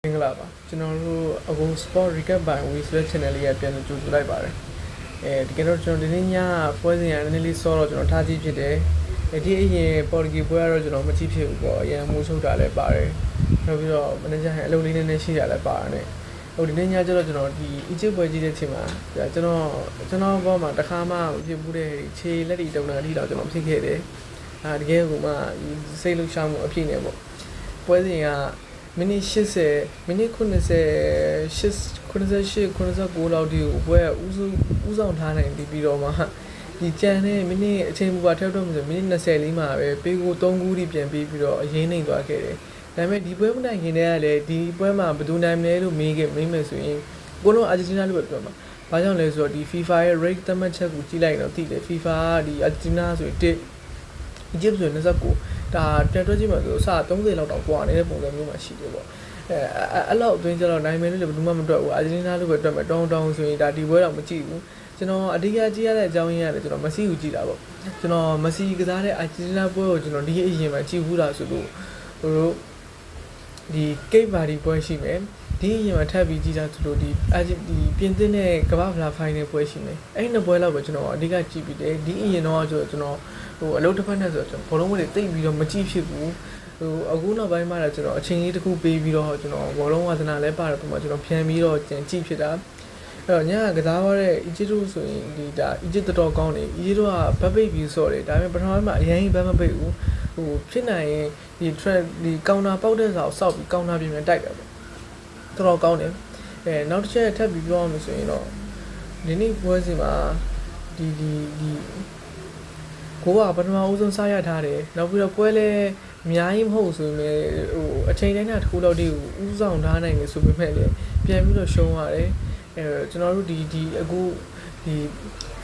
င်္ဂလာပါကျွန်တော်တို့အခု sport recap by Wesley channel လေးရပြန်ကြိုဆိုလိုက်ပါတယ်တကယ်တော့ကျွန်တော်ဒီနေ့ညပွဲစဉ်ရနည်းနည်းလေးစောတော့ကျွန်တော်ထားကြည့်ဖြစ်တယ်ဒီအရင်ပေါ်တူဂီပွဲကတော့ကျွန်တော်မကြည့်ဖြစ်ဘူးပေါ့အရင်မိုးချုပ်တာလည်းပါတယ်နောက်ပြီးတော့မန်နေဂျာဟန်အလုပ်လေးနည်းနည်းရှိရလည်းပါတယ်ဟိုဒီနေ့ညကျတော့ကျွန်တော်ဒီ Egypt ပွဲကြည့်တဲ့အချိန်မှာကျွန်တော်ဘောမှာတစ်ခါမှဖြစ်ဘူးတဲ့ခြေလက်တွေတုံတာအထိတော့ကျွန်တော်ဖြစ်ခဲ့တယ်တကယ်ကိုမှစိတ်လှုပ်ရှားမှုအဖြစ်နဲ့ပေါ့ပွဲစဉ်ကမိနစ်80မိနစ်90 89လောက်ဒီကိုပွဲဥဆောင်ထားနိုင်ပြီးတော့မှဒီကြံတဲ့မိနစ်အချိန်မူပါထောက်တော့မှဆိုမိနစ်20လေးမှာပဲပေးကို3ခုထိပြန်ပြီးတော့အရင်နှိမ်သွားခဲ့တယ်ဒါပေမဲ့ဒီပွဲမတိုင်ခင်တည်းကလည်းဒီပွဲမှာဘယ်သူနိုင်မလဲလို့မေးမယ်ဆိုရင်ကိုလုံးအာဂျင်တီးနားလို့ပဲပြောမှာဘာကြောင့်လဲဆိုတော့ဒီ FIFA ရဲ့ rate သတ်မှတ်ချက်ကိုကြည့်လိုက်တော့သိတယ် FIFA ကဒီအာဂျင်တီးနားဆိုရင်Egypt ဆိုရင်29ဒါပြန်တွက်ကြည့်မှဆိုအစ30လောက်တောင်ကွာနေတဲ့ပုံစံမျိုးမှာရှိတယ်ပေါ့အဲ့လောက်အတွင်းကျတော့နိုင်မယ်လို့လည်းဘယ်သူမှမတွက်ဘူးအာဂျင်တီးနားလို့ပဲတွက်မယ်တောင်းဆိုရင်ဒါဒီပွဲတော့မကြည့်ဘူးကျွန်တော်အဓိကကြည့်ရတဲ့အကြောင်းရင်းကလည်းကျွန်တော်မက်ဆီကိုကြည့်တာပေါ့ကျွန်တော်မက်ဆီကစားတဲ့အာဂျင်တီးနားပွဲကိုကျွန်တော်ဒီအရင်မှကြည့်ဘူးလားဆိုလို့တို့ဒီကိတ်ဘာဒီပွဲရှိမယ်ဒီအရင်မှထပ်ပြီးကြည့်တာဆိုလို့ဒီပြင်သစ်နဲ့ကမ္ဘာ့ဖလားဖိုင်နယ်ပွဲရှိမယ်အဲ့ဒီနှစ်ပွဲလောက်ပဲကျွန်တော်အဓိကကြည့်ပြီးတယ်ဒီအရင်တော့ကျွန်တော်အလုပ်တစ်ဖက်နဲ့ဆိုတော့ဘောလုံးတွေတိတ်ပြီးတော့မကြည့်ဖြစ်ဘူးအခုနောက်ပိုင်းမှာကျွန်တော်အချိန်လေးတစ်ခုပေးပြီးတော့ကျွန်တော်ဘောလုံးဝါသနာလည်းပါတယ်ပုံမှာကျွန်တော်ဖြန်ပြီးတော့ကြည့်ဖြစ်တာအဲ့တော့ညကစားရတဲ့ Egypt ဆိုရင်ဒီဒါ Egypt တော်ကောင်းနေ Egypt ကဘက်ပိတ်ပြီးဆော့တယ်ဒါပေမဲ့ပထမပိုင်းမှာအရင်ဘက်မပိတ်ဘူးဖြစ်နိုင်ရင်ဒီ trend ဒီကောင်တာပေါက်တဲ့စာကိုစောက်ပြီးကောင်တာပြင်တိုက်တာပေါ့တော်ကောင်းတယ်နောက်တစ်ချက်ထပ်ပြီးပြောရမယ်ဆိုရင်တော့ဒီနေ့ပွဲစဉ်မှာဒီကိုကပထမဦးဆုံးစားရထားတယ်နောက်ပြီးတော့ပွဲလဲအများကြီးမဟုတ်ဆိုပေမဲ့အချိန်တိုင်းတစ်ခုလောက်တည်းကိုဥဆောင်ထားနိုင်တယ်ဆိုပေမဲ့လည်းပြန်ပြီးတော့ရှုံးရတယ်ကျွန်တော်တို့ဒီအခုဒ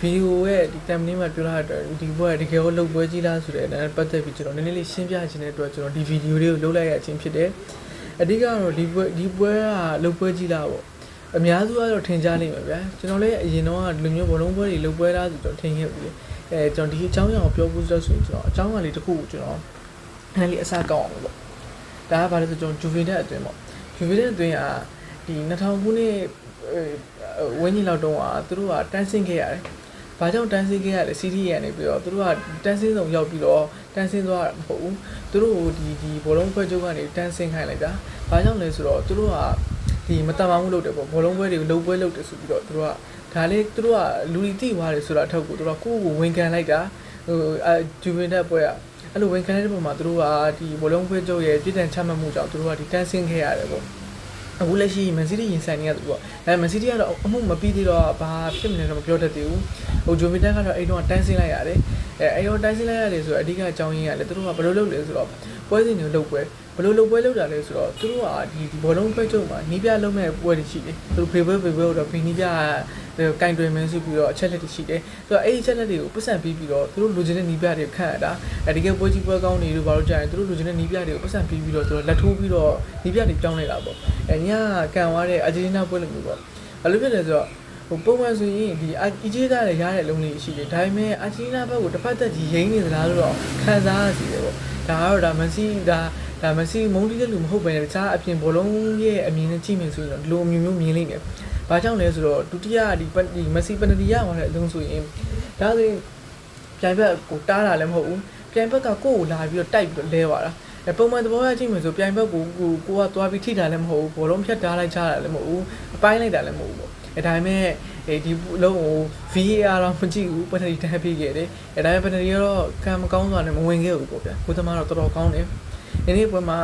ီဗီဒီယိုရဲ့ဒီ thumbnail မှာပြောထားတဲ့ဒီပွဲတကယ်လို့လုပ်ပွဲကြီးလားဆိုတဲ့အဲပတ်သက်ပြီးကျွန်တော်နည်းနည်းလေးရှင်းပြချင်တဲ့အတွက်ကျွန်တော်ဒီဗီဒီယိုလေးကိုလုပ်လိုက်ရခြင်းဖြစ်တယ်အဓိကတော့ဒီပွဲကလုပ်ပွဲကြီးလားပေါ့အများစုကတော့ထင်ကြလိမ့်မယ်ဗျာကျွန်တော်လည်းအရင်တော့လူမျိုးဘောလုံးပွဲတွေလုပ်ပွဲလားဆိုတော့ထင်ခဲ့ပြီကျွန်တော်ဒီအကြောင်းအရာကိုပြောဖို့ဆိုရင်ကျွန်တော်အကြောင်းအရာလေးတစ်ခုကိုကျွန်တော်အဲ့လေးအစကောက်အောင်ပေါ့ဒါကဘာလဲဆိုကျွန်တော်ဂျူဗင်တက်အတွင်းပေါ့ဂျူဗင်တက်အတွင်းကဒီ2000ခုနှစ်ဝင်းကြီးလောက်တုန်းကသူတို့ကတန်းဆင်းခဲ့ရတယ်။ဘာကြောင့်တန်းဆင်းခဲ့ရလဲ CD ရနေပြီးတော့သူတို့ကတန်းဆင်းဆောင်ရောက်ပြီးတော့တန်းဆင်းသွားတာမဟုတ်ဘူး။သူတို့ဒီဘောလုံးဖွဲ့ချုပ်ကနေတန်းဆင်းခိုင်းလိုက်တာ။ဘာကြောင့်လဲဆိုတော့သူတို့ကဒီမတမာမှုလုပ်တယ်ပေါ့ဘောလုံးပွဲတွေကိုလုပ်ပွဲလုပ်တယ်ဆိုပြီးတော့သူတို့ကဒါလေးသူတို့ကလူတွေတိသွားတယ်ဆိုတာထောက်ကိုသူတို့ကကိုယ့်ကိုဝန်ခံလိုက်တာဂျူဗင်တက်ပွဲကအဲ့လိုဝန်ခံတဲ့ပုံမှာသူတို့ကဒီဘောလုံးပွဲချုပ်ရဲ့ပြည်တန်ချမှတ်မှုကြောင့်သူတို့ကဒီတန်းဆင်းခဲ့ရတယ်ပေါ့အခုလက်ရှိမန်စီးတီးရင်ဆိုင်နေရတယ်ပေါ့မန်စီးတီးကတော့အမှုမပြီးသေးတော့ဘာဖြစ်မလဲတော့မပြောတတ်သေးဘူးဟိုဂျိုမီတက်ကတော့အဲ့တော့တန်းဆင်းလိုက်ရတယ်အဲ့တော့တန်းဆင်းလိုက်ရတယ်ဆိုတော့အဓိကအကြောင်းရင်းကလည်းသူတို့ကဘယ်လိုလုပ်လဲဆိုတော့ပွဲစဉ်တွေလုပ်ပွဲဘယ်လိုလုပ်ပွဲလုပ်တာလဲဆိုတော့သူတို့ကဒီဘောလုံးပွဲချုပ်မှာနီးပြလုံးမဲ့ပွဲတွေရှိတယ်သူတို့ဖေးပွဲတော့ဖေးနီးပြကင်တွင်မင်းစုပြီးတော့အချက်လက်တွေရှိတယ်ဆိုတော့အဲ့ဒီအချက်လက်တွေကိုပတ်စံပြီးတော့သူတို့လူချင်းတဲ့နီးပြတွေခန့်ရတာတကယ်ပွဲကြီးပွဲကောင်းတွေလို့ဘာလို့ကြာရင်သူတို့လူချင်းတဲ့နီးပြတွေကိုပတ်စံပြီးတော့သူတို့လက်ထိုးပြီးတော့နီးပြတွေပြောင်းလိုက်တာပေါ့ညကန်သွားတဲ့အာဂျင်တီးနားပွဲလိုမျိုးပေါ့ဘာလို့ဖြစ်လဲဆိုတော့ပုံမှန်ဆိုရင်ဒီအီဂျစ်ကလည်းရတဲ့လုံးလေးရှိတယ်ဒါပေမဲ့အာဂျင်တီးနားဘက်ကိုတစ်ဖက်သက်ကြီးရင်းနေသလားလို့တော့ခံစားရစီတယ်ပေါ့ဒါကတော့ဒါမက်ဆီမုန်းတီးတဲ့လူမဟုတ်ပဲတခြားအပြင်ဘောလုံးရဲ့အမြင်နဲ့ကြည့်မြင်ဆိုရင်တော့ဒီလိုအမျိုးမျိုးမြင်လိမ့်မယ်ဘာကြောင့်လဲဆိုတော့ဒုတိယဒီမက်ဆီပနတီရမှာတဲ့အလုံးဆိုရင်ဒါဆိုရင်ပြိုင်ဘက်ကိုတားတာလည်းမဟုတ်ဘူးပြိုင်ဘက်ကကိုယ့်ကိုလာပြီးတော့တိုက်ပြီးတော့လဲသွားတာပုံမှန်သဘောရကြည့်မယ်ဆိုပြိုင်ဘက်ကိုကသွားပြီးထိတာလည်းမဟုတ်ဘူးဘောလုံးဖြတ်ထားလိုက်ချတာလည်းမဟုတ်ဘူးအပိုင်းလိုက်တာလည်းမဟုတ်ဘူးပေါ့ဒါပေမဲ့ဒီလုံးကို VAR တော့မကြည့်ဘူးပနတီတန်းပြေးခဲ့တယ်ဒါပေမဲ့ပနတီကတော့ကံမကောင်းစွာနဲ့မဝင်ခဲ့ဘူးပေါ့ဗျာကိုသမားတော့တော်တော်ကောင်းတယ်ဒီနေ့ပွဲမှာ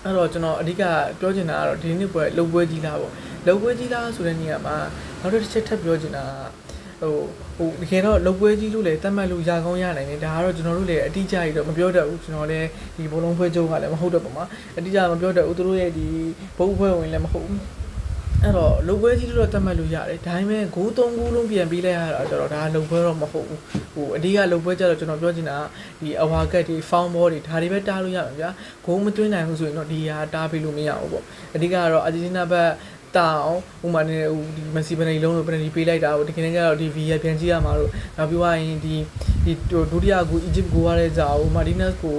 အဲ့တော့ကျွန်တော်အဓိကပြောချင်တာကတော့ဒီနေ့ပွဲလုံပွဲကြီးလားပေါ့လုံပွဲကြီးလားဆိုတဲ့နေရာမှာနောက်တစ်ချက်ထပ်ပြောချင်တာတကယ်တော့လုံပွဲကြီးလို့လည်းတတ်မှတ်လို့ရကောင်းရနိုင်တယ်ဒါကတော့ကျွန်တော်တို့လည်းအတိအကျကြီးတော့မပြောတတ်ဘူးကျွန်တော်လည်းဒီဘောလုံးပွဲချုပ်ကလည်းမဟုတ်တော့ပါမှာအတိအကျမပြောတတ်ဘူးသူတို့ရဲ့ဒီဘုတ်ပွဲဝင်လည်းမဟုတ်ဘူးအဲ့တော့လုံပွဲကြီးလို့တတ်မှတ်လို့ရတယ်ဒါပေမဲ့ဂိုး3ဂိုးလုံးပြန်ပေးလိုက်ရတာကျတော့ဒါလုံပွဲတော့မဟုတ်ဘူးအဓိကလုံပွဲကျတော့ကျွန်တော်ပြောချင်တာဒီအဝါကတ်တွေဖောင်းဘောတွေဒါတွေပဲတားလို့ရမှာဗျာဂိုးမသွင်းနိုင်ဘူးဆိုရင်တော့ဒီဟာတားပေးလို့မရဘူးပေါ့အဓိကတော့အာဂျင်တီးနားဘက်တောင်းဥမာနေဒီမက်ဆီပနယ်လုံးလို့ပနယ်ပေးလိုက်တာကိုတကယ်တမ်းကျတော့ဒီ VAR ပြန်ကြည့်ရမှာလို့နောက်ပြီးသွားရင်ဒီဒုတိယကို Egypt ကိုရတဲ့ဇာကိုမာတီနက်ကို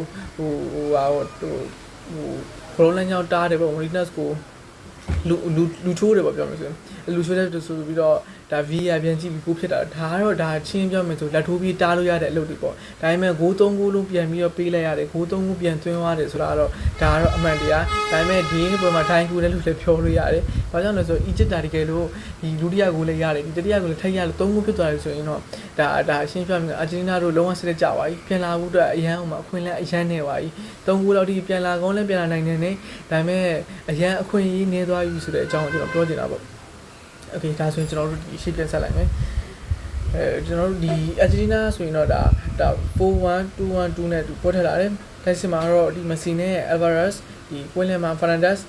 ဘောလုံးလမ်းကြောင်းတားတယ်ပေါ့ Marinas ကိုလူချိုးတယ်ပေါ့ပြောမယ်ဆိုရင်လူချိုးတဲ့ဆိုပြီးတော့ဒါ VR ပြန်ကြည့်ပြီးကိုဖြစ်တာဒါကတော့ဒါချင်းပြောမယ်ဆိုလက်ထိုးပြီးတားလို့ရတဲ့အလုပ်တွေပေါ့ဒါပေမဲ့ဂိုး3ဂိုးလုံးပြန်ပြီးတော့ပေးလိုက်ရတယ်ဂိုး3ဂိုးပြန်သွင်းသွားတယ်ဆိုတာကတော့ဒါကတော့အမှန်တရားဒါပေမဲ့ဒီနေ့ပေါ်မှာတိုင်းကူတယ်လို့လည်းပြောလို့ရတယ်ဘာကြောင့်လဲဆိုတော့ Egypt တာတကယ်လို့ဒီဒုတိယဂိုးလည်းရတယ်ဒီတတိယဂိုးလည်းထိုက်ရလို့3ဂိုးဖြစ်သွားတယ်ဆိုရင်တော့ဒါအရှင်းပြမယ်အာဂျင်တီးနားတို့လုံးဝစစ်ကြပါပြီပြန်လာဖို့အတွက်အရန်အောင်မှာအခွင့်အလမ်းအရန်နေပါပြီ3ဂိုးလောက်ထိပြန်လာကောင်းလည်းပြန်လာနိုင်တယ်နဲ့ဒါပေမဲ့အရန်အခွင့်အရေးနေသွားပြီဆိုတဲ့အကြောင်းကိုကျွန်တော်ပြောချင်တာပေါ့โอเคဒါဆိုရင်ကျွန်တော်တို့ဒီရှေ့ပြန်ဆက်လိုက်မယ်ကျွန်တော်တို့ဒီအာဂျင်တီးနားဆိုရင်တော့ဒါ4-1-2-1-2နဲ့တူပေါ်ထလာတယ်လက်စမှာတော့ဒီမက်ဆီနဲ့အယ်ဗာရက်စ်ဒီကွင်းလန်မှာဖာနန်ဒက်စ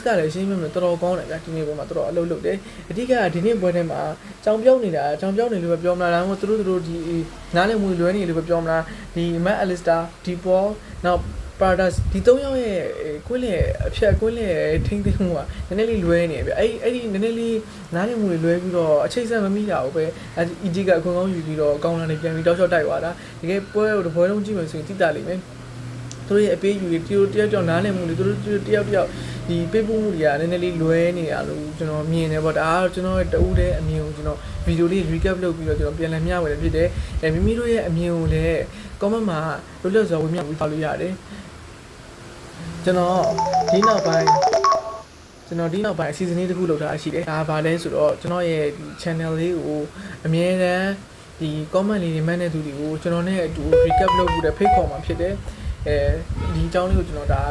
်ကလည်းရှင်းပြမယ်တော်တော်ကောင်းတယ်ဗျာဒီနေ့ပွဲမှာတော်တော်အလုပ်လုပ်တယ်အဓိကဒီနေ့ပွဲထဲမှာကြောင်ပြောင်းနေလို့ပဲပြောမလားဒါမှမဟုတ်သူတို့ဒီနားလည်မှုလွဲနေလို့ပဲပြောမလားဒီမက်အလစ်စတာဒီပေါ်နောက်Paradise ဒီ၃ယောက်ရဲ့ကွင်းလေအဖြတ်ကွင်းလေထိမ့်သိမ်းမှုကနည်းနည်းလေးလွဲနေပြီအဲ့ဒီနည်းနည်းလေးနားလည်မှုတွေလွဲပြီးတော့အချိတ်ဆက်မမိတာဘူးပဲ EG ကအခွင့်ကောင်းယူပြီးတော့ကောင်းလာနေပြန်ပြီးတောက်လျှောက်တိုက်သွားတာတကယ်ပွဲကိုတစ်ပွဲလုံးကြည့်မယ်ဆိုရင်သိတာလိမ့်မယ်သူတို့ရဲ့အပေးယူတွေတယောက်နားလည်မှုတွေသူတို့တယောက်ဒီပေးပို့မှုတွေကနည်းနည်းလေးလွဲနေတာလို့ကျွန်တော်မြင်တယ်ပေါ့ဒါကတော့ကျွန်တော်ရဲ့တဦးတဲ့အမြင်ကိုကျွန်တော်ဗီဒီယိုလေး recap လုပ်ပြီးတော့ကျွန်တော်ပြန်လည်မျှဝေဖြစ်တယ်မိမိတို့ရဲ့အမြင်ကိုလည်း comment မှာလွတ်လပ်စွာဝေမျှပြီးပါလို့ရတယ်ကျွန်တော်ဒီနောက်ပိုင်းအစီအစဉ်လေးတစ်ခုလုပ်ထားရှိတယ်ဒါပါလဲဆိုတော့ကျွန်တော်ရဲ့ဒီ channel လေးကိုအမြဲတမ်းဒီ comment လေးတွေမှတ်နေသူတွေကိုကျွန်တော်နဲ့အတူ recap လုပ်ပြီးတော့ဖိတ်ခေါ်မှာဖြစ်တယ်ဒီအကြောင်းလေးကိုကျွန်တော်ဒါ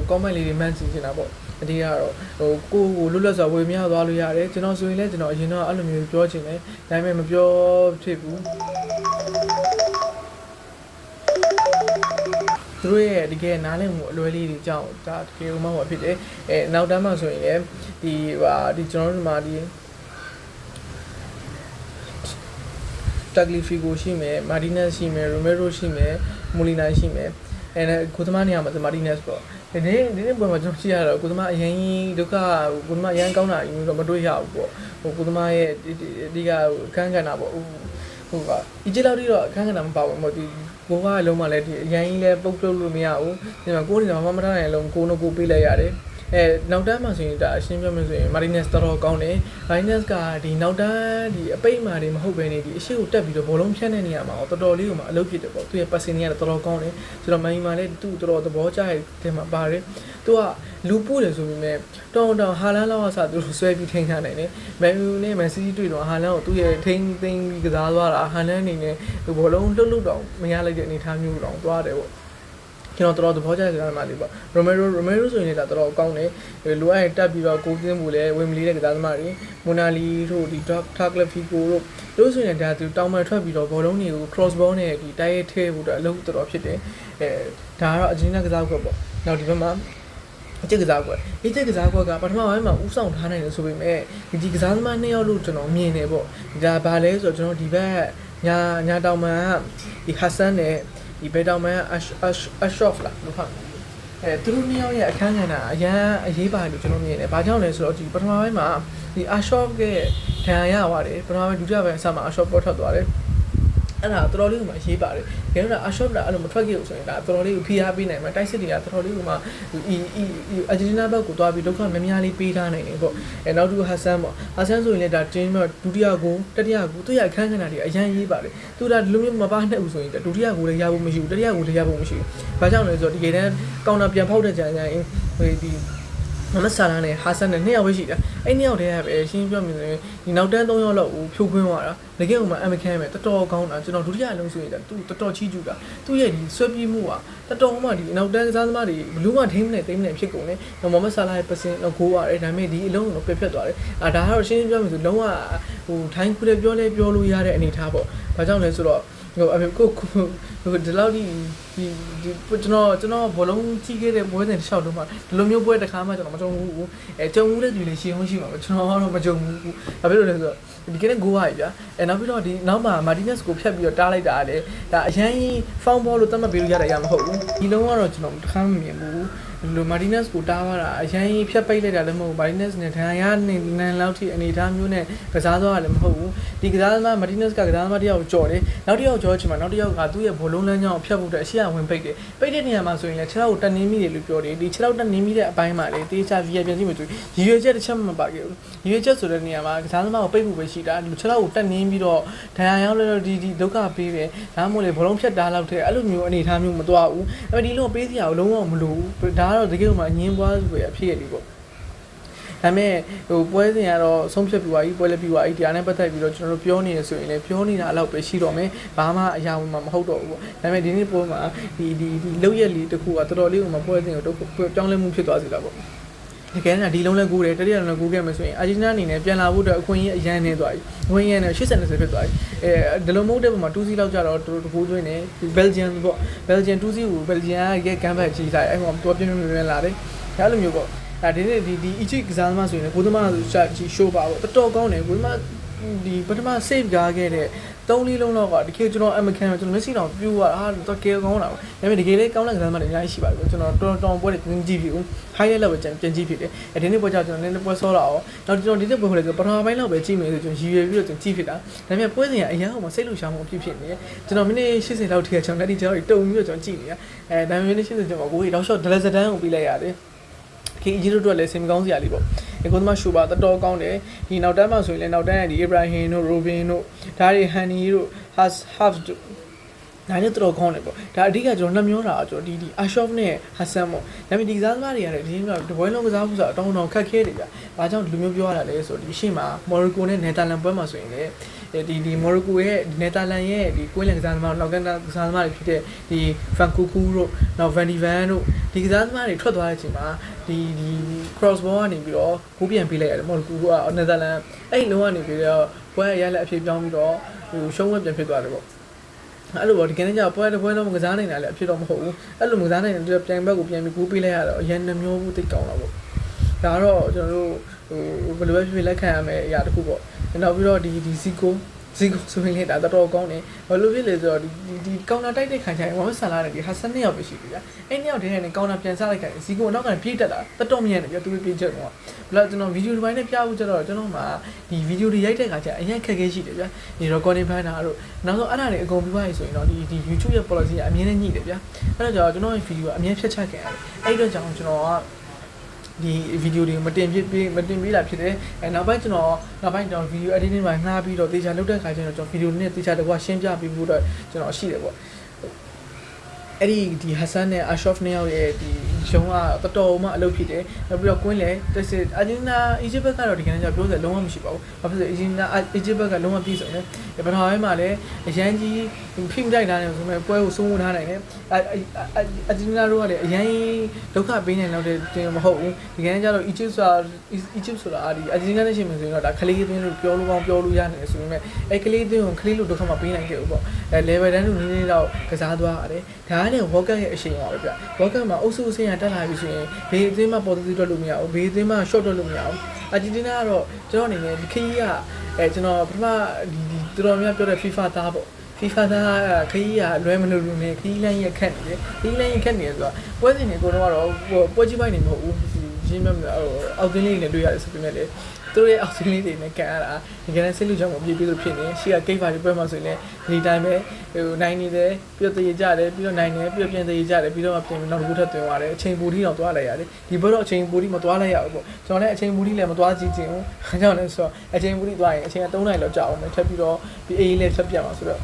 comment လေးတွေမှတ်စီနေတာပေါ့အတိကတော့ကိုလွတ်လပ်စွာဝေမျှသွားလို့ရတယ်ကျွန်တော်ဆိုရင်လည်းကျွန်တော်အရင်တော့အဲ့လိုမျိုးပြောချင်တယ်ဒါပေမဲ့မပြောဖြစ်ဘူးသူတို့ရဲ့တကယ်နားလည်မှုအလွယ်လေးတွေကြောင့်ဒါတကယ်မှမဟုတ်ဖြစ်တယ်နောက်တန်းမှာဆိုရင်လည်းဒီကျွန်တော်တို့မှာဒီတက်ဂလီဖီကိုရှိမယ်မာတီနက်ရှိမယ်ရိုမဲရိုရှိမယ်မိုလီနိုင်ရှိမယ်ကိုသမားနေရာမှာမာတီနက်ပေါ့ဒီနေ့ပွဲမှာကျွန်တော်ကြည့်ရတော့ကိုသမားအရင်ဒုက္ခကိုသမားအရင်ကောင်းတာယူတော့မတွေ့ရဘူးပေါ့ကိုသမားရဲ့အဓိကအခန်းကဏ္ဍပေါ့ဟုတ်ပါဒီကြည့်လောက်ပြီးတော့အခန်းကဏ္ဍမပါဘူးပေါ့ဒီကိုကအလုံးမလဲဒီအရင်ကြီးလဲပုတ်ပြုတ်လို့မရဘူးဒီမှာကိုနေမှာမထားနိုင်လုံးကိုနိုကိုပေးလိုက်ရတယ်နောက်တန်းမှာဆိုရင်ဒါအရှင်းပြောမယ်ဆိုရင် Martinez တော်တော်ကောင်းတယ် Martinez ကဒီနောက်တန်းဒီအပိတ်မာတွေမဟုတ်ဘဲနေဒီအရှိကိုတက်ပြီးတော့ဘောလုံးဖြတ်တဲ့နေရာမှာတော်တော်လေးကိုမှအလုပ်ဖြစ်တယ်ပေါ့သူရဲ့ passing တွေကတော်တော်ကောင်းတယ်ဆိုတော့ Man မှာလည်းသူ့တော်တော်သဘောကျတဲ့မှာပါတယ်သူကလူပို့တယ်ဆိုပေမဲ့တောင်းဟာလန်လောက်အစားသူတို့ဆွဲပြီးထိန်းထားနိုင်တယ် Man U နဲ့ Man City တွေ့တော့ဟာလန်ကိုသူ့ရဲ့ထိန်းသိမ်းပြီးကစားသွားတာဟာလန်အနေနဲ့ဘောလုံးလှုပ်တော့မရလိုက်တဲ့အနေအထားမျိုးတော့သွားတယ်ပေါ့ကျွန်တော်တော်သဘောကျတဲ့ကစားသမားလေးပေါ့ရိုမဲရိုဆိုရင်လည်းတော်တော်ကောင်းတယ်လိုအပ်ရင်တက်ပြီးတော့ကိုးသင်းမှုလည်းဝင်မလေးတဲ့ကစားသမားတွေမိုနာလီတို့ဒီတာကလဖီကိုတို့ဆိုရင်ဒါသူတောင်းမှထွက်ပြီးတော့ဘောလုံးတွေကို cross ball နဲ့ဒီတိုက်ရိုက်ထဲဖို့အတွက်အလုပ်တော်တော်ဖြစ်တယ်ဒါကတော့အဂျင်နာကစားကွက်ပေါ့နောက်ဒီဘက်မှာအကျက်ကစားကွက်ကပထမပိုင်းမှာဥဆောင်ထားနိုင်တယ်ဆိုပေမဲ့ဒီကစားသမား2ယောက်လို့ကျွန်တော်မြင်တယ်ပေါ့ဒါဘာလဲဆိုတော့ကျွန်တော်ဒီဘက်ညာတောင်မှဒီဟာဆန်နဲ့ဒီဘေတောင်မန်အရှော့ဖ်လာလို့ဖတ်သူတို့မျိုးရဲ့အခန်းကဏ္ဍအရန်အရေးပါတယ်လို့ကျွန်တော်မြင်တယ်။ဘာကြောင့်လဲဆိုတော့ဒီပထမပိုင်းမှာဒီအရှော့ဖ်ရဲ့ဒဏ်ရာရသွားတယ်။ပထမပိုင်းဒုတိယပိုင်းအစမှာအရှော့ပေါ်ထွက်သွားတယ်။အဲ့ဒါတော်တော်လေးကိုမှအရေးပါတယ်။ဒါကတော့အရှော့လာအဲ့လိုမထွက်ခဲ့လို့ဆိုရင်ဒါတော်တော်လေးကိုဖိအားပေးနိုင်မှာတိုက်စစ်တွေကတော်တော်လေးကိုမှအာဂျင်တီးနားဘက်ကိုသွားပြီးဒုက္ခများများလေးပေးထားနိုင်တယ်ပေါ့။နောက်တစ်ခုဟာဆန်ပေါ့။ဟာဆန်ဆိုရင်လည်းဒါတင်းတော့ဒုတိယဂိုးတတိယဂိုးသူရအခန်းကဏ္ဍတွေအရန်ရေးပါတယ်။သူဒါဒီလိုမျိုးမပါနဲ့ဘူးဆိုရင်ဒုတိယဂိုးလည်းရဖို့မရှိဘူးတတိယဂိုးလည်းရဖို့မရှိဘူး။ဘာကြောင့်လဲဆိုတော့ဒီကေတန်းကောင်တာပြန်ဖောက်တဲ့ကြံဒီမမဆာလာနဲ့ဟာဆန်နဲ့2ယောက်ပဲရှိတာအဲ့2ယောက်တည်းကပဲရှင်းပြောမြင်ဆိုရင်ဒီနောက်တန်း3ယောက်လောက်ကိုဖြိုးခွင်းသွားတာတကယ်ကိုမှအမခံမဲ့တော်တော်ကောင်းတာကျွန်တော်ဒုတိယအလုံးဆိုရင်သူတော်တော်ချီးကျူးတာသူ့ရဲ့ဒီဆွဲပြေးမှုကတော်တော်မှဒီနောက်တန်းကစားသမားတွေဘလူးမှထိမ့်နေဖြစ်ကုန်တယ်မမဆာလာရဲ့ပစင်တော့ဂိုးရတယ်ဒါပေမဲ့ဒီအလုံးကိုပြတ်သွားတယ်ဒါကတော့ရှင်းပြောမြင်ဆိုလုံးဝထိုင်းခုလည်းပြောလို့ရတဲ့အနေထားပေါ့ဘာကြောင့်လဲဆိုတော့ကိုဒီလောက်ဒီကျွန်တော်ဘောလုံးကြီးခဲ့တဲ့ပွဲစဉ်တစ်လျှောက်လုံးမှာဒီလိုမျိုးပွဲတစ်ခါမှကျွန်တော်မကြုံဘူးကြုံဘူးတဲ့သူတွေရှင်းရှိမှာကျွန်တော်ကတော့မကြုံဘူးဘာဖြစ်လို့လဲဆိုတော့ဒီကနေ့ဂိုးရပြီဗျာနောက်ပြီးတော့ဒီနောက်မှာမာတီနက်စ်ကိုဖြတ်ပြီးတော့တားလိုက်တာလေဒါအရင်ဖောင်းဘောလို့သတ်မှတ်ပေးလို့ရတဲ့အရာမဟုတ်ဘူးဒီလုံးကတော့ကျွန်တော်တစ်ခါမှမမြင်ဘူးလိုမာတီနက်စ်ကိုတားသွားတာအရင်ဖြတ်ပိတ်လိုက်တာလည်းမဟုတ်ဘူးမာတီနက်စ်နဲ့ဒဏ်ရာနေလောက်ထိအနေထားမျိုးနဲ့ကစားသွားတာလည်းမဟုတ်ဘူးဒီကစားသမားမာတီနက်စ်ကကစားသမားတယောက်ကြော်တယ်နောက်တစ်ယောက်ကြော်ချင်မှာနောက်တစ်ယောက်ကသူ့ရဲ့ဘောလုံးလမ်းကြောင်းဖြတ်ဖို့အတွက်အရှိရ ဝင်ပိတ်တယ်ပိတ်တဲ့နေရာမှာဆိုရင်လည်းခြေထောက်ကိုတက်နင်းမိတယ်လို့ပြောတယ်ဒီခြေထောက်တက်နင်းမိတဲ့အပိုင်းမှာလေတေးချ VR ပြန်ကြည့်မယ်ဆိုရင်ရည်ရွယ်ချက်တစ်ချက်မှမပါခဲ့ဘူးရည်ရွယ်ချက်ဆိုတဲ့နေရာမှာကစားသမားကိုပိတ်ဖို့ပဲရှိတာခြေထောက်ကိုတက်နင်းပြီးတော့ဒဏ်ရာရောက်လို့ဒီဒုက္ခပေးတယ်ဒါမှမဟုတ်လေဘလုံးဖြတ်တားလောက်တဲ့အဲ့လိုမျိုးအနေအထားမျိုးမသွားဘူးအဲ့ဒီလုံးပေးစရာကိုလုံးဝမလိုဘူးဒါကတော့တကယ်မှအငင်းပွားစုပဲအဖြစ်ရည်ပေါ့ဒါပေမဲ့ဟိုပွဲစဉ်ကတော့ဆုံးဖြတ်ပြီးသွားပြီပွဲလည်းပြီးသွားပြီတရားနဲ့ပတ်သက်ပြီးတော့ကျွန်တော်တို့ပြောနေရဆိုရင်လည်းပြောနေတာအလောက်ပဲရှိတော့မယ်ဘာမှအရာဝင်မှာမဟုတ်တော့ဘူးပေါ့ဒါပေမဲ့ဒီနေ့ပွဲမှာဒီလောက်ရက်လေးတစ်ခုကတော်တော်လေးကိုပွဲစဉ်ကိုပြောင်းလဲမှုဖြစ်သွားစေတာပေါ့တကယ်နဲ့ဒီလုံးလဲကူးတယ်တတိယလုံးလဲကူးခဲ့မယ်ဆိုရင်အာဂျင်တီးနားအနေနဲ့ပြန်လာဖို့အတွက်အခွင့်အရေးအရန်နေသွားပြီအခွင့်အရေးနဲ့80-90ဖြစ်သွားပြီဒီလိုမဟုတ်တဲ့ပုံမှာ2စီးလောက်ကြတော့တူကူးသွင်းနေဘယ်လ်ဂျီယမ်ပေါ့ဘယ်လ်ဂျီယမ်2စီးကိုဘယ်လ်ဂျီယမ်ရဲ့ကမ်ဘက်ကြီးထားအဲ့မှာတော့ပြင်းပြင်းလာတယ်ဒါလိုမျိုးပေါ့ဒီနေ့ဒီ Egypt ကစားသမားဆိုရင်ကိုသမားရှိုးပါပေါ့တော်ကောင်းတယ်ကိုသမားဒီပထမ save ကားခဲ့တဲ့3-4လုံးလောက်ကတကယ်ကျွန်တော်အမကန်ကျွန်တော်မျက်စိတော့ပြူသွားတော့ကဲကောင်းတာပေါ့ဒါပေမဲ့တကယ်လေးကောင်းတဲ့ကစားသမားတွေအများကြီးရှိပါတယ်ကျွန်တော်တော်ပွဲတွေကြည့်ပြီး highlight လောက်ပဲပြန်ကြည့်ဖြစ်တယ်ဒီနေ့ပွဲကြောင့်ကျွန်တော်နည်းနည်းပွဲဆောတော့နောက်ကျွန်တော်ဒီနေ့ပွဲခေါ်လဲဆိုပထမပိုင်းလောက်ပဲကြည့်မယ်ဆိုကျွန်တော်ရည်ရွယ်ပြီးတော့ကျွန်တော်ကြည့်ဖြစ်တာဒါပေမဲ့ပွဲစဉ်ကအရင်ကမှစိတ်လှုပ်ရှားမှုအဖြစ်နေတယ်ကျွန်တော်မိနစ်80လောက်ထိကျွန်တော်လက်ဒီကျွန်တော်တုံပြီးတော့ကျွန်တော်ကြည့်နေတာဒါပေမဲ့မိနစ်80ကျွန်တော်ကိုတောက်လျှောက်ဒလက်စတန်းကိုပြီးလိုက်ရတယ်ခေအီဂျစ်တို့လည်းစင်မကောင်းစရာလေးပေါ့ကိုသမားရှူပါတော်ကောင်းတယ်ဒီနောက်တန်းမှာဆိုရင်လည်းနောက်တန်းရဲ့ဒီအီဘရာဟင်တို့ရိုဘင်တို့ဒါတွေဟန်နီတို့ဟတ်တို့ဒါနဲ့တော်ကောင်းတယ်ပေါ့ဒါအဓိကကျွန်တော်နှမျောတာကျွန်တော်ဒီအာရှော့ဖ်နဲ့ဟတ်ဆန်ပေါ့ဒါပေမဲ့ဒီကစားသမားတွေရတယ်ဒီနေ့တပွဲလုံးကစားဖို့ဆိုတော့တောင်းခက်ခဲတယ်ဗျဘာကြောင့်လူမျိုးပြောရတာလဲဆိုတော့ဒီရှေ့မှာမော်ရိုကိုနဲ့နယ်သာလန်ပွဲမှာဆိုရင်လည်းဒီမော်ရိုကိုရဲ့နယ်သာလန်ရဲ့ဒီကွင်းလန်ကစားသမားနောက်ကကစားသမားတွေဖြစ်တဲ့ဒီဖန်ကူကူတို့နောက်ဗန်ဒီဗန်တို့ဒီကစားသမားတွေထွက်သွားတဲ့အချိန်မှာဒီ cross ball ကနေပြီးတော့ကိုပြန်ပေးလိုက်ရတယ်မော်ရိုကိုကနယ်သာလန်အဲ့လုံးကနေပြီးတော့ပွဲရလက်အဖြစ်ပြောင်းပြီးတော့ဟိုရှုံးဝက်ပြန်ဖြစ်သွားတယ်ပေါ့အဲ့လိုပေါ့ဒီကနေ့ကျပွဲတစ်ပွဲလုံးမကစားနိုင်တာလည်းအဖြစ်တော့မဟုတ်ဘူးအဲ့လိုမကစားနိုင်တဲ့ပြန်ဘက်ကိုပြန်ပြီးကူးပေးလိုက်ရတော့အရင်နှမျိုးဘူးတိတ်ကောင်းတာပေါ့ဒါကတော့ကျွန်တော်တို့ဟိုဘယ်လိုပဲဖြစ်ဖြစ်လက်ခံရမယ်အရာတစ်ခုပေါ့နောက်ပြီးတော့ဒီဇီကိုဆိုရင်လည်းဒါတော်ကောင်းတယ်ဘာလို့ဖြစ်လဲဆိုတော့ဒီကောင်တာတိုက်တဲ့ခံချိုင်ဝမ်ဆန်လာတဲ့ဒီဟာဆန်နှစ်ယောက်ပဲရှိပြီဗျာအဲ့နှစ်ယောက်တည်းနဲ့ကောင်တာပြန်စားလိုက်ခိုင်းဇီကိုနောက်ကနေပြေးတက်တာတော်မြန်တယ်ဗျာသူပြေးချက်တော့ဘယ်ကျွန်တော်ဗီဒီယိုဒီပိုင်းနဲ့ပြဖို့ကြတော့ကျွန်တော်မှဒီဗီဒီယိုတွေရိုက်တဲ့ခါကျအရင်ခက်ခဲရှိတယ်ဗျာဒီ recording ဖမ်းတာတို့နောက်ဆုံးအဲ့ဒါတွေအကုန်ပြီးသွားပြီဆိုရင်တော့ဒီ YouTube ရဲ့ policy ကအမြဲတမ်းညှိတယ်ဗျာအဲ့တော့ကျွန်တော်ရဲ့ဗီဒီယိုကအမြဲဖြတ်ချက်ခဲ့ရတယ်အဲ့တော့ကြောင့်ကျွန်တော်ကဒီဗီဒီယိုတွေမတင်ပေးတာဖြစ်တယ်နောက်ပိုင်းကျွန်တော်ဗီဒီယို editing မှာငှားပြီးတော့တေချာလုပ်တဲ့ခါကျတော့ကျွန်တော်ဗီဒီယိုနဲ့တေချာတကွာရှင်းပြပေးဖို့တော့ကျွန်တော်ရှိတယ်ပေါ့အဲ့ဒီဟတ်ဆန်နဲ့အာရှော့ဖ်နဲ့ရဲ့ဒီရုံးကတော်မှအလုပ်ဖြစ်တယ်နောက်ပြီးတော့ကွင်းလည်းတက်စစ်အာဂျင်တီးနားအီဂျစ်ဘက်ကတော့ဒီကနေ့ကျပြောစရာလုံးဝမရှိပါဘူးဘာဖြစ်လို့အီဂျစ်ဘက်ကလုံးဝပြည့်စုံတယ်ပထမပိုင်းမှာလည်းအရန်ကြီးဖိမတိုက်ထားတယ်ဆိုပေမဲ့ပွဲကိုစိုးမိုးထားနိုင်တယ်အာဂျင်တီးနားတို့ကလည်းအရန်ဒုက္ခပေးနိုင်တော့တဲ့တင်မဟုတ်ဘူးဒီကနေ့ကျတော့အီဂျစ်ဆိုတာဒီအာဂျင်တီးနားနဲ့ရှင်မယ်ဆိုရင်တော့ဒါခလေးသွင်းလို့ပြောလို့ရနိုင်တယ်ဆိုပေမဲ့အဲ့ခလေးသွင်းကိုခလေးလို့ဒုက္ခမပေးနိုင်ခဲ့ဘူးပေါ့level တန်းတို့နည်းနည်းတော့ကစားသွားရတယ်ဒါနဲ့ worker ရဲ့အရှိန်ပါပဲဗျ worker မှာအုပ်စုအဆင့်ရတက်လာပြီဆိုရင်ဘေးအသင်းမှာပေါ်တူတွက်လို့မရဘူးဘေးအသင်းမှာ short တွက်လို့မရဘူးအာဂျင်တီးနားကတော့ကျွန်တော်အနေနဲ့ဒီခရီးကကျွန်တော်ပထမဒီတော်များပြောတဲ့ FIFA သားပေါ့ FIFA သားခရီးကလွဲမလို့လို့နေခရီးလမ်းရက်ခက်နေတယ်ခရီးလမ်းရက်ခက်နေတယ်ဆိုတော့ပွဲစဉ်တွေကိုတော့ပွဲကြီးပိုင်းနေမဟုတ်ဘူးရှင်းမအောက်သင်းလေးနဲ့တွေ့ရတယ်ဆိုပေမဲ့လေသူတို့ရဲ့အောက်သင်းလေးတွေနဲ့ကန်ရတာဒီကနေ့စိတ်လူကြောင့်မပြေပြေလို့ဖြစ်နေရှေ့ကဂိတ်ပါဒီပွဲမှာဆိုရင်လည်းဒီတိုင်းပဲဟိုနိုင်နေတယ်ပြီးတော့တည်ကြတယ်ပြီးတော့နိုင်တယ်ပြီးတော့ပြန်တည်ကြတယ်ပြီးတော့မှပြန်နောက်တစ်ခုထပ်သွင်းသွားတယ်အချိန်ပူထိတော့သွားလိုက်ရတယ်ဒီဘက်တော့အချိန်ပူထိမသွားလိုက်ရဘူးပေါ့ကျွန်တော်လည်းအချိန်ပူထိလည်းမသွားကြည့်ချင်ဘူးအဲကြောင့်လည်းဆိုတော့အချိန်ပူထိသွားရင်အချိန်က3နာရီလောက်ကြာအောင်မယ်ထပ်ပြီးတော့ဒီအေးလေးဆက်ပြတ်မှာဆိုတော့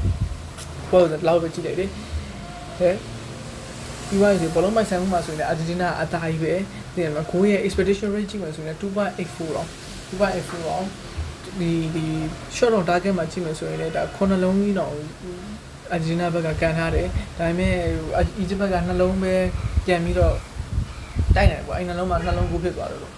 ပွဲတော့လောက်ပဲကြည့်လိုက်တယ်ဟဲ့ဒီဝိုင်းဒီဘလုံးမိုက်ဆန်မှုမှာဆိုရင်အာဂျင်တီးနားအသားကြီးပဲဒီမှာကိုရဲ့ expectation rate ကြည့်မှဆိုရင် 2.84 တော့ဒီ short on target မှာကြည့်မယ်ဆိုရင်လည်းဒါ9လုံးကြီးတော့အာဂျင်တီးနားဘက်ကကန်ထားတယ်ဒါပေမဲ့အီဂျစ်ဘက်က2လုံးပဲပြန်ပြီးတော့တိုက်နေတယ်ပေါ့အဲ့2လုံးမှာ2လုံးကိုဖြစ်သွားတယ်လို့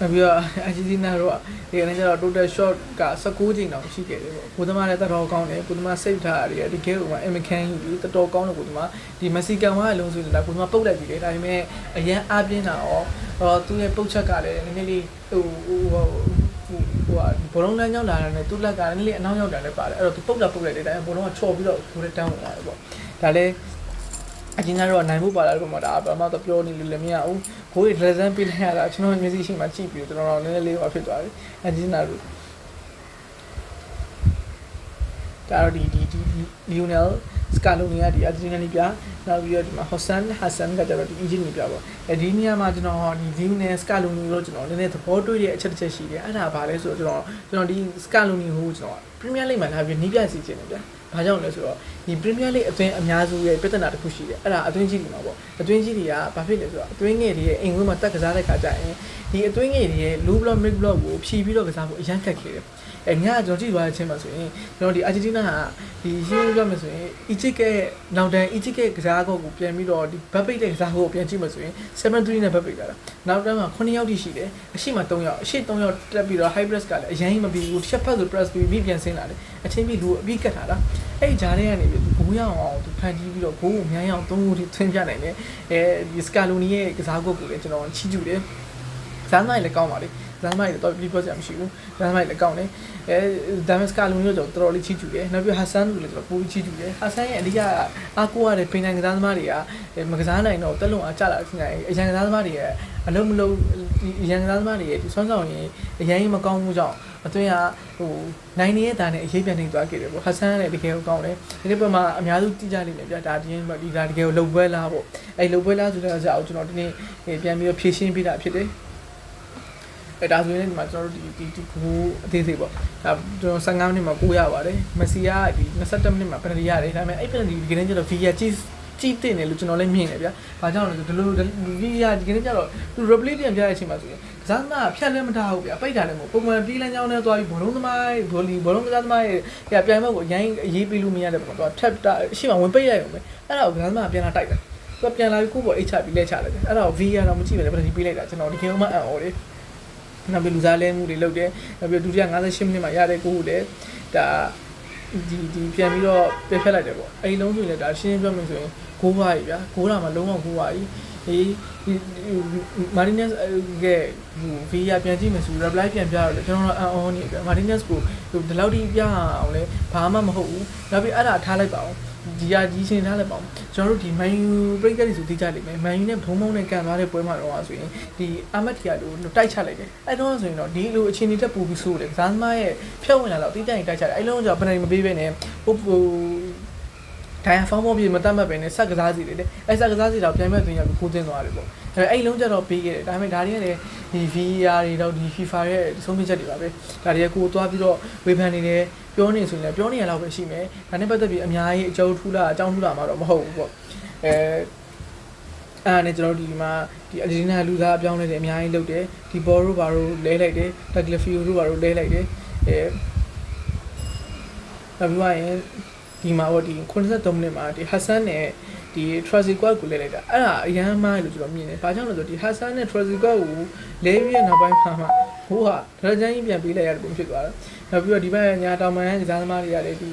ပြီးတော့အာဂျင်တီးနားတော့ဒီကနေ့ကျတော့ total shot က19ချိန်တောင်ရှိခဲ့တယ်ပေါ့ကိုသမားလည်းတော်ကောင်းတယ်ကိုသမား save ထားရတယ်ဒီ game ကအမကန်ကြီးတော်ကောင်းတယ်ကိုသမားဒီမက်ဆီကန်ဝါအလုံးဆိုနေတာကိုသမားပုတ်လိုက်ပြီလေဒါပေမဲ့အရန်အားပြင်းတာရောသူ့ရဲ့ပုတ်ချက်ကလည်းနည်းနည်းလေးဟိုဘောလုံးလမ်းကြောင်းလာတာနဲ့သူ့လက်ကနည်းနည်းလေးအနောက်ရောက်တာလည်းပါတယ်အဲ့တော့သူပုတ်လိုက်တယ်ဒါပေမဲ့ဘောလုံးကချော်ပြီးတော့ကိုယ်တန်းဝင်လာတယ်ပေါ့ဒါလည်းအချင်းကတော့နိုင်ဖို့ပါလာတော့မှဒါဘာမှတော့ပြောနေလို့လည်းမရဘူးကိုယ်ရဲ့ lesson ပေးလိုက်ရတာကျွန်တော်မျက်စိရှိမှကြည့်ပြီးတော့တော်တော်နည်းနည်းလေးဟောဖြစ်သွားတယ်အချင်းကတော့ဒါတော့ဒီ Lionel Scaloni ကဒီ Argentina နေပြနောက်ပြီးတော့ဒီမှာ Hassan ကကျတော့ဒီ Egypt နေပြပေါ့ဒီနေရာမှာကျွန်တော်ဒီ Lionel Scaloni လို့ကျွန်တော်နည်းနည်းသဘောတွေ့တဲ့အချက်တစ်ချက်ရှိတယ်အဲ့ဒါဘာလဲဆိုတော့ကျွန်တော်ဒီ Scaloni ကိုကျွန်တော် Premier League မှာလာပြီးနီးပြစီခြင်းတယ်ဗျာဘာကြောင့်လဲဆိုတော့ဒီ Premier League အသွင်အများစုရဲ့ပြဿနာတစ်ခုရှိတယ်အဲ့ဒါအသွင်ကြီးတွေမှာပေါ့အသွင်ကြီးတွေကဘာဖြစ်လဲဆိုတော့အသွင်ငယ်တွေရဲ့အိမ်ဝင်းမှာတက်ကစားတဲ့ခါကျရင်ဒီအသွင်ငယ်တွေရဲ့ low block mid block ကိုဖြီးပြီးတော့ကစားဖို့အရန်ခက်ခဲတယ်ညကျွန်တော်ကြည့်သွားတဲ့အချိန်မှာဆိုရင်ကျွန်တော်ဒီ Argentina ကဒီရှင်းပြမယ်ဆိုရင် Egypt ရဲ့နောက်တန်း Egypt ရဲ့ကစားကောကိုပြန်ပြီးတော့ဒီဘက်ပိတ်တဲ့ကစားကောကိုပြန်ကြည့်မယ်ဆိုရင် 7-3 နဲ့ဘက်ပိတ်တာနောက်တန်းမှာ9ယောက်ထိရှိတယ်အရှိမ3ယောက်အရှိ3ယောက်တက်ပြီးတော့ high press ကလည်းအရင်မပြီးဘူးတစ်ချက်ဖက်ဆို press ပြီးပြန်ဆင်းလာတယ်အချိန်ပြီးလူအပြီးကတ်ထားတာအဲ့ဂျားတွေကနေပြီးဘိုးရအောင်သူဖန်တီးပြီးတော့ဘိုးကိုများရအောင်3ခုထိထွင်းပြနိုင်တယ်ဒီ Scaloni ရဲ့ကစားကောကိုလည်းကျွန်တော်ချီးကျူးတယ်ဇန်မိုင်လည်းကောင်းပါလေဇန်မိုင်တော့ပြီးပြောစရာမရှိဘူးဇန်မိုင်လည်းကောင်းတယ်ဒါမက်စကာလုံမျိုးတော့တော်တော်လေးချီးကျူးတယ်နောက်ပြီးဟာဆန်ကိုလည်းတော်တော်ပိုပြီးချီးကျူးတယ်ဟာဆန်ရဲ့အဓိကအားကိုးရတဲ့ဖိနိုင်ကစားသမားတွေကမကစားနိုင်တော့တက်လုံအားကျလာတဲ့နေအရန်ကစားသမားတွေရဲ့အလုံးမလုံးအရန်ကစားသမားတွေရဲ့ဒီဆွမ်းဆောင်ရင်အရန်မကောင်းမှုကြောင့်အသွင်ကနိုင်နေတဲ့တာနဲ့အရေးပြန်နေသွားခဲ့တယ်ပေါ့ဟာဆန်ကလည်းတကယ်ကိုကောင်းတယ်ဒီဘက်မှာအများစုတိကျလိမ့်မယ်ဗျာဒါဒီဒါတကယ်ကိုလှုပ်ပွဲလားပေါ့အဲ့လှုပ်ပွဲလားဆိုတဲ့အကြောင်းကျွန်တော်ဒီနေ့ပြန်ပြီးတော့ဖြည့်ရှင်းပေးတာဖြစ်တယ်ဒါဆိုရင်ဒီမှာကျွန်တော်တို့ဒီကိုအသေးစိတ်ပေါ့ဒါကျွန်တော်15မိနစ်မှာပို့ရပါတယ်မက်ဆီကဒီ22မိနစ်မှာပယ်နတီရတယ်ဒါပေမဲ့အဲ့ပယ်နတီဒီကနေ့ကျတော့ VAR ကြီးတင်တယ်လို့ကျွန်တော်လည်းမြင်တယ်ဗျာဘာကြောင့်လဲဆိုဒီလို VAR ဒီကနေ့ကျတော့သူ replay ပြန်ပြတဲ့အချိန်မှာဆိုရင်ကစားသမားဖြတ်လဲမထားဘူးဗျာပိတ်တာလည်းမဟုတ်ပုံမှန်ပြေးလမ်းကြောင်းနဲ့သွားပြီးဘောလုံးသမားဘောလုံးကစားသမားရဲ့ပြိုင်ဘက်ကိုအရင်အေးပေးလို့မရတဲ့ပုံတော့ဖြတ်တာအရှိမဝင်ပိတ်ရရုံပဲအဲ့ဒါကိုကစားသမားပြန်လာတိုက်တယ်သူပြန်လာပြီးကိုယ့်ဘောအိတ်ချပြီးလက်ချလိုက်တယ်အဲ့ဒါကို VAR တော့မကြည့်ပဲလေပယ်နတီပေးလိုက်တာကျွန်တော်ဒီgame မှာအံ့ဩတယ်နောက်ပြီးလူစားလဲမှုတွေလုပ်တယ်နောက်ပြီးဒုတိယ58မိနစ်မှာရတဲ့ကိုကိုလည်းဒါဒီပြန်ပြီးတော့ပြတ်ဖက်လိုက်တယ်ပေါ့အဲ့ဒီလုံးဆိုရင်လည်းဒါရှင်းရှင်းပြောမယ်ဆိုရင်ဂိုးပါပြီဗျာဂိုးလာမှာလုံးဝဂိုးပါပြီဒီမာတီနက်စ်ရဲ့ဟို VAR ပြန်ကြည့်မယ်ဆို reply ပြန်ပြတော့လေကျွန်တော်အန်အော်နေဗျာမာတီနက်စ်ကိုဒီလောက်ထိပြအောင်လဲဘာမှမဟုတ်ဘူးနောက်ပြီးအဲ့ဒါထားလိုက်ပါအောင်ဒီဟာကြီးရှင်းထားလိုက်ပါဦးကျွန်တော်တို့ဒီ Man U ပြိတ်ကလေးဆိုသိကြလိမ့်မယ် Man U နဲ့ဘုံဘုံနဲ့ကန်သွားတဲ့ပွဲမှာတော့ဆိုရင်ဒီအာမတ်တီယာတို့တိုက်ချလိုက်တယ်အဲ့တော့ဆိုရင်တော့ဒီလိုအခြေအနေတက်ပို့ပြီးဆိုးတယ်ကစားသမားရဲ့ဖြုတ်ဝင်လာတော့တိကျရင်တိုက်ချတယ်အဲ့လုံးကြောင့်ပနရီမပေးဘဲနဲ့ဟိုတိုင်းဖောင်းပေါ်ပြေမတတ်မှတ်ပဲနဲ့ဆက်ကစားစီတယ်လေအဲ့ဆက်ကစားစီတော့ပြန်မဲ့သွင်းရပြီးခိုးသွင်းသွားတယ်ပေါ့အဲ့လုံးကြတော့ပေးခဲ့တယ်ဒါပေမဲ့ဒါတွေကလည်းဒီ VAR တွေတော့ဒီ FIFA ရဲ့ဆုံးဖြတ်ချက်တွေပါပဲဒါတွေကိုသွားပြီးတော့ဝေဖန်နေတယ်ပြောနေဆိုရင်လည်းပြောနေရလောက်ပဲရှိမယ်ဒါနဲ့ပတ်သက်ပြီးအများကြီးအကျိုးထူးလာအကြောင်းထူးလာမှာတော့မဟုတ်ဘူးပေါ့အဲ့နဲ့ကျွန်တော်ဒီမှာဒီ Argentina လူသားအပြောင်းလဲတယ်အများကြီးလုပ်တယ်ဒီ ball တို့ဘာတို့လဲလိုက်တယ် Tagliafico တို့ဘာတို့လဲလိုက်တယ်နောက်ပြီးရင်ဒီမှာပေါ့ဒီ83မိနစ်မှာဒီ Hassan နဲ့ဒီ Trezeguet ကိုလဲလိုက်တာအဲ့ဒါအရန်မားလို့ကျွန်တော်မြင်တယ်။ဘာကြောင့်လဲဆိုတော့ဒီ Hassan နဲ့ Trezeguet ကိုလဲပြီးတဲ့နောက်ပိုင်းမှာဟိုဟာဒရဂျန်ကြီးပြန်ပေးလိုက်ရတဲ့ပုံဖြစ်သွားတယ်။နောက်ပြီးတော့ဒီဘက်ညာတောင်ပိုင်းကစားသမားတွေကလည်းဒီ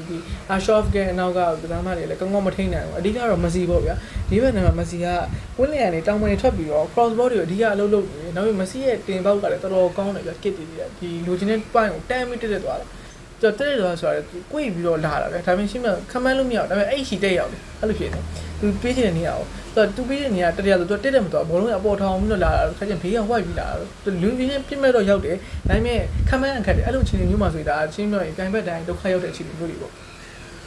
Ashov ကအနောက်ကကစားသမားတွေလည်းကောင်းကောင်းမထိန်းနိုင်ဘူး။အဓိကတော့ Messi ပေါ့ဗျာ။ဒီဘက်မှာ Messi ကဝင်းလျံနေတောင်ပိုင်းထွက်ပြီးတော့ cross ball တွေကိုအဓိကအလုပ်လုပ်နေတယ်။နောက်ပြီး Messi ရဲ့တင်ပေါက်ကလည်းတော်တော်ကောင်းတယ်ဗျာ။ kit တွေဒီလိုချင်တဲ့ပိုင်းကိုတန်းပြီးတက်သွားတာ။ကျွန်တော်တက်သွားဆိုတော့ကိုယ်ပြီးတော့လာတာဗျာဒါပေမဲ့ရှင်းမခမန်းလို့မရဘူးဒါပေမဲ့အဲ့ရှိတက်ရောက်တယ်အဲ့လိုဖြစ်နေသူပေးချင်တဲ့နေရာကိုသူပေးတဲ့နေရာတရားဆိုသူတက်တယ်မတော့ဘောလုံးအပေါ်ထောင်ပြီးတော့လာတာခါကျဘေးကဝိုက်ပြီးလာတာသူလူပြင်းပြစ်မဲ့တော့ရောက်တယ်ဒါပေမဲ့ခမန်းအခက်တယ်အဲ့လိုချင်းမျိုးမှဆိုရင်ဒါချင်းမျိုးရင်ပြိုင်ဘက်တိုင်းဒုက္ခရောက်တဲ့ချင်းမျိုးတွေပေါ့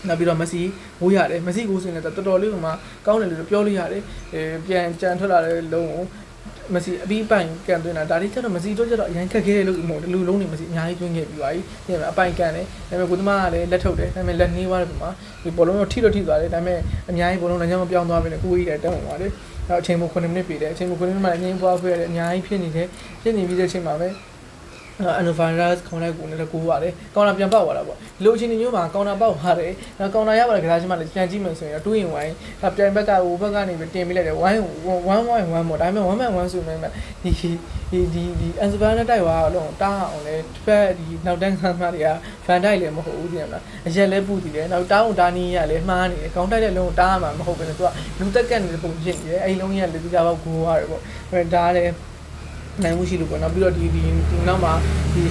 နောက်ပြီးတော့မက်ဆီဝိုးရတယ်မက်ဆီကိုဆိုရင်လည်းတော်တော်လေးကမှကောင်းတယ်လို့ပြောလို့ရတယ်ပြန်ကြံထွက်လာတဲ့လုံးကိုမက်ဆီအပြီးပိုင်ကန်သွင်းတာဒါတွေကျတော့မက်ဆီတို့ကျတော့အရင်ခက်ခဲတယ်လို့မဟုတ်လူလုံးနေမက်ဆီအများကြီးသွင်းခဲ့ပြီးပါပြီဒီမှာအပိုင်ကန်တယ်ဒါပေမဲ့ကိုသမားကလည်းလက်ထုတ်တယ်ဒါပေမဲ့လက်နှေးသွားတယ်ပုံမှာဒီဘောလုံးတော့ထိသွားတယ်ဒါပေမဲ့အများကြီးဘောလုံးလည်းညမပြောင်းသွားပြီလေကိုကြီးလည်းတက်ဝင်သွားတယ်နောက်အချိန်မို့9မိနစ်ပြည့်တယ်အချိန်မို့9မိနစ်မှလည်းအငင်းပွားဖွေးရတယ်အများကြီးဖြစ်နေတယ်ဖြစ်နေပြီးတဲ့အချိန်မှာပဲAnnovarras ခေါင်းလိုက်ကိုလည်းကိုးပါတယ်ကောင်တာပြန်ပေါက်သွားတာပေါ့ဒီလိုအချိန်မျိုးမှာကောင်တာပေါက်သွားတယ်ကောင်တာရပါတယ်ကစားချင်းမှလည်းပြန်ကြည့်မယ်ဆိုရင်2 in 1ဒါပြိုင်ဘက်ကဟိုဘက်ကနေတင်ပေးလိုက်တယ်1 1 ပေါ့ဒါပေမဲ့1 1ဆိုနေမှာဒီ Annovarras နဲ့တိုက်သွားတော့တားအောင်လဲတစ်ဖက်ဒီနောက်တန်းခန်းမတွေကဖန်တိုက်လည်းမဟုတ်ဘူးပြင်မလားအရက်လဲပူတည်တယ်နောက်တားအောင်တားနီးရလည်းမှားနေတယ်ကောင်တိုက်တဲ့လုံးတားမှာမဟုတ်ဘူးလေသူကလူတက်ကက်နေတဲ့ပုံဖြစ်နေတယ်အဲ့ဒီလုံးကြီးကလေဒီကပေါက်ကိုရတယ်ပေါ့ဒါလည်းနိုင်မှုရှိလို့ပေါ့နောက်ပြီးတော့ဒီနောက်မှာဒီ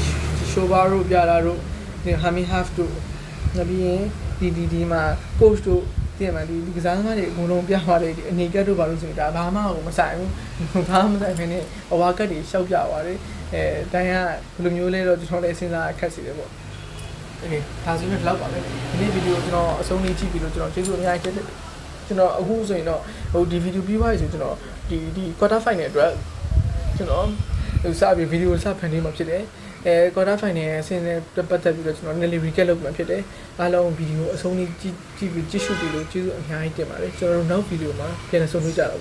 Shoba တို့ပြတာတို့ဒီ Hami Half တို့နောက်ပြီးရင်ဒီမှာ coach တို့တင်မှာဒီကစားသမားတွေအကုန်လုံးပြပါတယ်ဒီအနေကတ်တို့ဘာလို့ဆိုရင်ဒါဘာမှမဆိုင်ဘူးဘာမှမဆိုင်ဘဲနဲ့အဝါကတ်တွေရှောက်ပြသွားတယ်တိုင်းကဘယ်လိုမျိုးလဲတော့ကျွန်တော်လည်းစဉ်းစားအခက်စီတယ်ပေါ့ โอเคဒါဆိုရင်လောက်ပါပဲဒီနေ့ဗီဒီယိုကျွန်တော်အဆုံးလေးကြည့်ပြီးတော့ကျွန်တော်ကျေးဇူးအများကြီးတင်တယ်ကျွန်တော်အခုဆိုရင်တော့ဟိုဒီဗီဒီယိုပြီးသွားပြီဆိုကျွန်တော်ဒီ quarter final အတွက်ကျွန်တော်ဟိုစပြီးဗီဒီယိုစဖန်နေမှာဖြစ်တယ်quarter final အဆင့်နဲ့ပတ်သက်ပြီးတော့ကျွန်တော်နည်းနည်း recap လုပ်မှာဖြစ်တယ်အားလုံးဗီဒီယိုအဆုံးလေးကြည့်ရှုပြီးလို့ကျေးဇူးအများကြီးတင်ပါတယ်ကျွန်တော်တို့နောက်ဗီဒီယိုမှာပြန်လည်ဆုံတွေ့ကြတော့